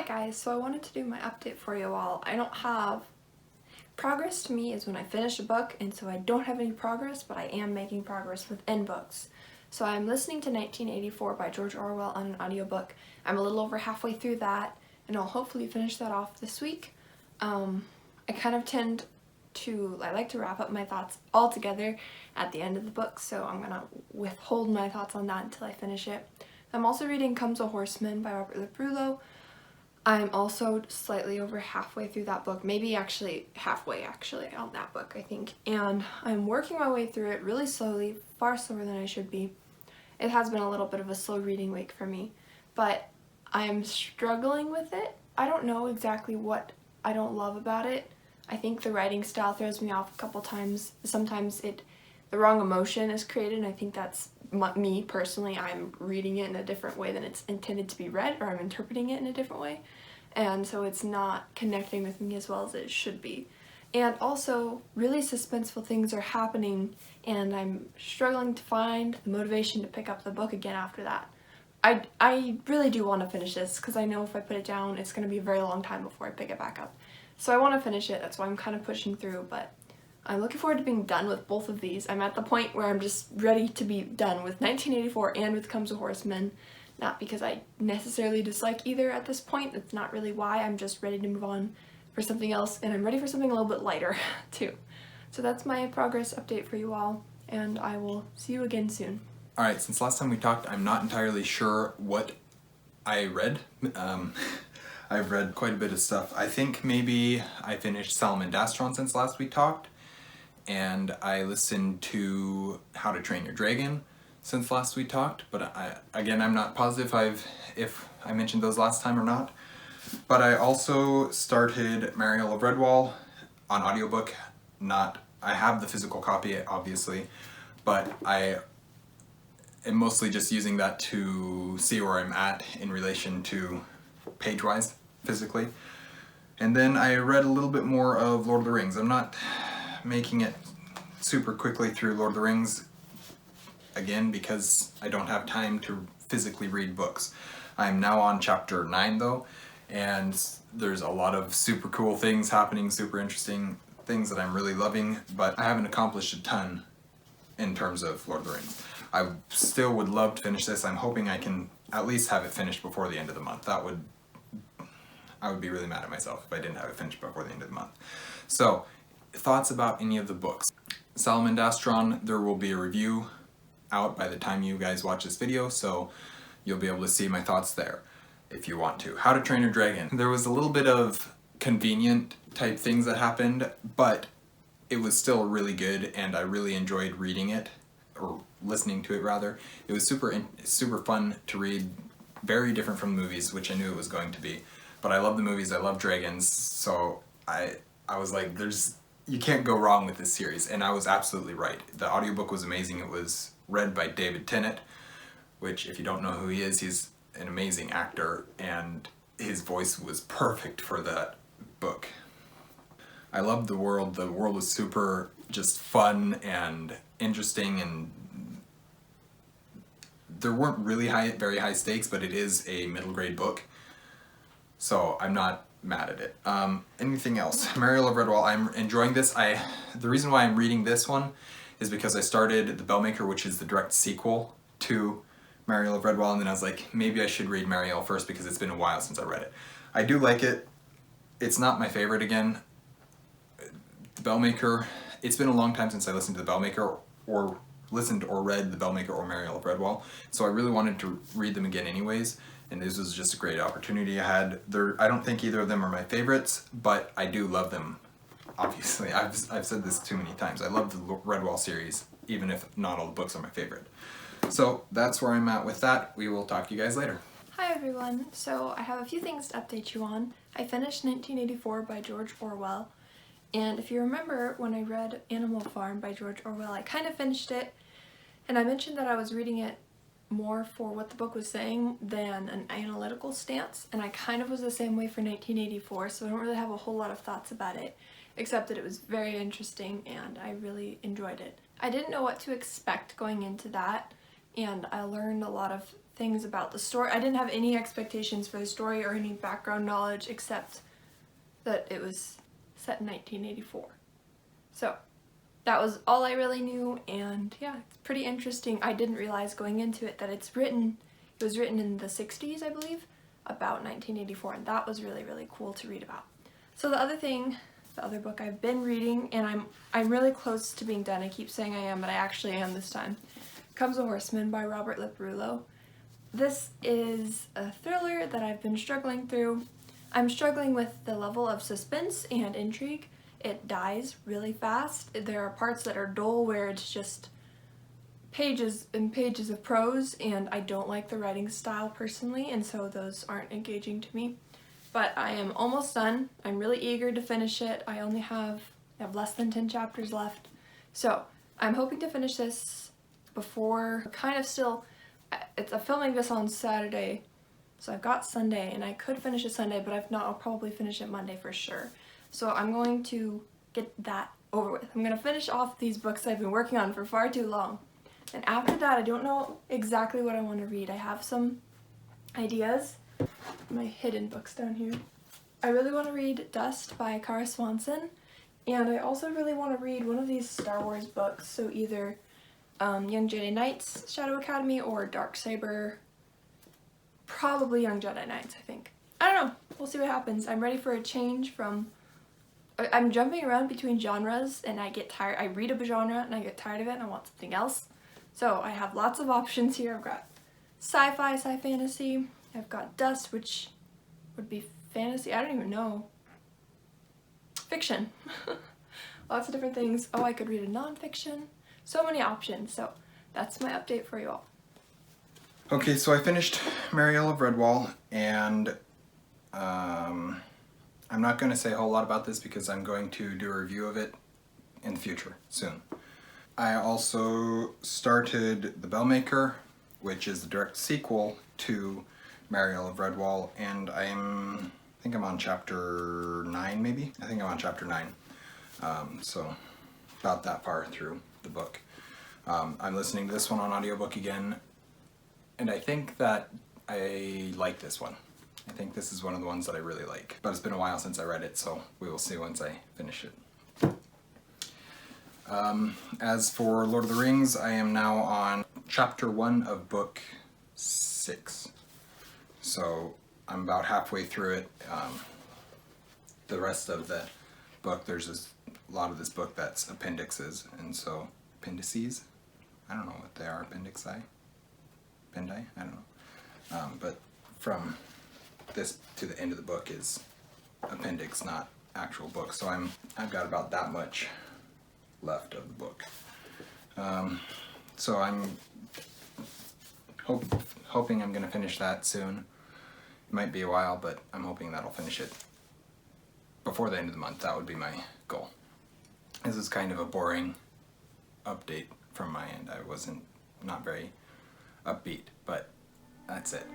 Hi guys, so I wanted to do my update for you all. I don't have progress. To me is when I finish a book, and so I don't have any progress, but I am making progress within books. So I'm listening to 1984 by George Orwell on an audiobook. I'm a little over halfway through that, and I'll hopefully finish that off this week. I kind of I like to wrap up my thoughts all together at the end of the book, so I'm gonna withhold my thoughts on that until I finish it. I'm also reading Comes a Horseman by Robert Liprulo. I'm also slightly over halfway through that book, maybe actually halfway on that book, I think. And I'm working my way through it really slowly, far slower than I should be. It has been a little bit of a slow reading week for me, but I'm struggling with it. I don't know exactly what I don't love about it. I think the writing style throws me off a couple times. Sometimes the wrong emotion is created, and I think that's me personally. I'm reading it in a different way than it's intended to be read, or I'm interpreting it in a different way, and so it's not connecting with me as well as it should be. And also, really suspenseful things are happening, and I'm struggling to find the motivation to pick up the book again after that. I really do want to finish this, because I know if I put it down, it's going to be a very long time before I pick it back up. So I want to finish it, that's why I'm kind of pushing through, but I'm looking forward to being done with both of these. I'm at the point where I'm just ready to be done with 1984 and with Comes a Horseman. Not because I necessarily dislike either at this point, that's not really why. I'm just ready to move on for something else, and I'm ready for something a little bit lighter too. So that's my progress update for you all, and I will see you again soon. Alright, since last time we talked, I'm not entirely sure what I read. I've read quite a bit of stuff. I think maybe I finished Salamandastron since last we talked, and I listened to How to Train Your Dragon since last we talked, but I'm not positive if I mentioned those last time or not. But I also started Mariel of Redwall on audiobook. I have the physical copy, obviously, but I am mostly just using that to see where I'm at in relation to page-wise, physically. And then I read a little bit more of Lord of the Rings. I'm not making it super quickly through Lord of the Rings, again, because I don't have time to physically read books. I'm now on chapter 9 though, and there's a lot of super cool things happening, super interesting things that I'm really loving, but I haven't accomplished a ton in terms of Lord of the Rings. I still would love to finish this. I'm hoping I can at least have it finished before the end of the month. I would be really mad at myself if I didn't have it finished before the end of the month. So, thoughts about any of the books. Salamandastron, there will be a review out by the time you guys watch this video, so you'll be able to see my thoughts there if you want to. How to Train Your Dragon. There was a little bit of convenient type things that happened, but it was still really good, and I really enjoyed reading it, or listening to it rather. It was super fun to read, very different from the movies, which I knew it was going to be. But I love the movies, I love dragons, so I was like, you can't go wrong with this series, and I was absolutely right. The audiobook was amazing. It was read by David Tennant, which, if you don't know who he is, he's an amazing actor, and his voice was perfect for that book. I loved the world. The world was super just fun and interesting, and there weren't really very high stakes, but it is a middle grade book, so I'm not mad at it. Anything else? Mariel of Redwall, I'm enjoying this. The reason why I'm reading this one is because I started The Bellmaker, which is the direct sequel to Mariel of Redwall, and then I was like, maybe I should read Mariel first because it's been a while since I read it. I do like it. It's not my favorite again. The Bellmaker, it's been a long time since I listened to The Bellmaker, or listened or read The Bellmaker or Mariel of Redwall, so I really wanted to read them again anyways, and this was just a great opportunity I had. I don't think either of them are my favorites, but I do love them, obviously. I've said this too many times. I love the Redwall series, even if not all the books are my favorite. So that's where I'm at with that. We will talk to you guys later. Hi everyone, so I have a few things to update you on. I finished 1984 by George Orwell, and if you remember when I read Animal Farm by George Orwell, I kind of finished it, and I mentioned that I was reading it more for what the book was saying than an analytical stance, and I kind of was the same way for 1984, so I don't really have a whole lot of thoughts about it, except that it was very interesting and I really enjoyed it. I didn't know what to expect going into that, and I learned a lot of things about the story. I didn't have any expectations for the story or any background knowledge except that it was set in 1984. So that was all I really knew, and yeah, it's pretty interesting. I didn't realize going into it that it was written in the 60s, I believe, about 1984, and that was really, really cool to read about. So the other book I've been reading, and I'm really close to being done. I keep saying I am, but I actually am this time. Comes a Horseman by Robert Lip-Rulo. This is a thriller that I've been struggling through. I'm struggling with the level of suspense and intrigue. It dies really fast. There are parts that are dull where it's just pages and pages of prose, and I don't like the writing style personally, and so those aren't engaging to me. But I am almost done. I'm really eager to finish it. I have less than 10 chapters left. So I'm hoping to finish this before, I'm filming this on Saturday, so I've got Sunday, and I could finish it Sunday, but if not, I'll probably finish it Monday for sure. So I'm going to get that over with. I'm going to finish off these books I've been working on for far too long. And after that, I don't know exactly what I want to read. I have some ideas. My hidden books down here. I really want to read Dust by Kara Swanson, and I also really want to read one of these Star Wars books, so either Young Jedi Knights Shadow Academy or Darksaber. Probably Young Jedi Knights, I think. I don't know. We'll see what happens. I'm ready for a change from... I'm jumping around between genres, and I get tired. I read a genre, and I get tired of it, and I want something else. So I have lots of options here. I've got sci-fi, sci-fantasy. I've got Dust, which would be fantasy. I don't even know. Fiction. Lots of different things. Oh, I could read a nonfiction. So many options. So that's my update for you all. Okay, so I finished Mariel of Redwall, and I'm not going to say a whole lot about this because I'm going to do a review of it in the future, soon. I also started The Bellmaker, which is the direct sequel to Mariel of Redwall, and I think I'm on chapter 9, maybe? I think I'm on chapter 9. So about that far through the book. I'm listening to this one on audiobook again, and I think that I like this one. I think this is one of the ones that I really like. But it's been a while since I read it, so we will see once I finish it. As for Lord of the Rings, I am now on chapter 1 of book 6. So I'm about halfway through it. The rest of the book, there's a lot of this book that's appendixes, and so appendices? I don't know what they are, appendixi? Appendi? I don't know. But from this to the end of the book is appendix, not actual book. So I've got about that much left of the book. So I'm hoping I'm going to finish that soon. It might be a while, but I'm hoping that I'll finish it before the end of the month. That would be my goal. This is kind of a boring update from my end. I wasn't not very upbeat, but that's it.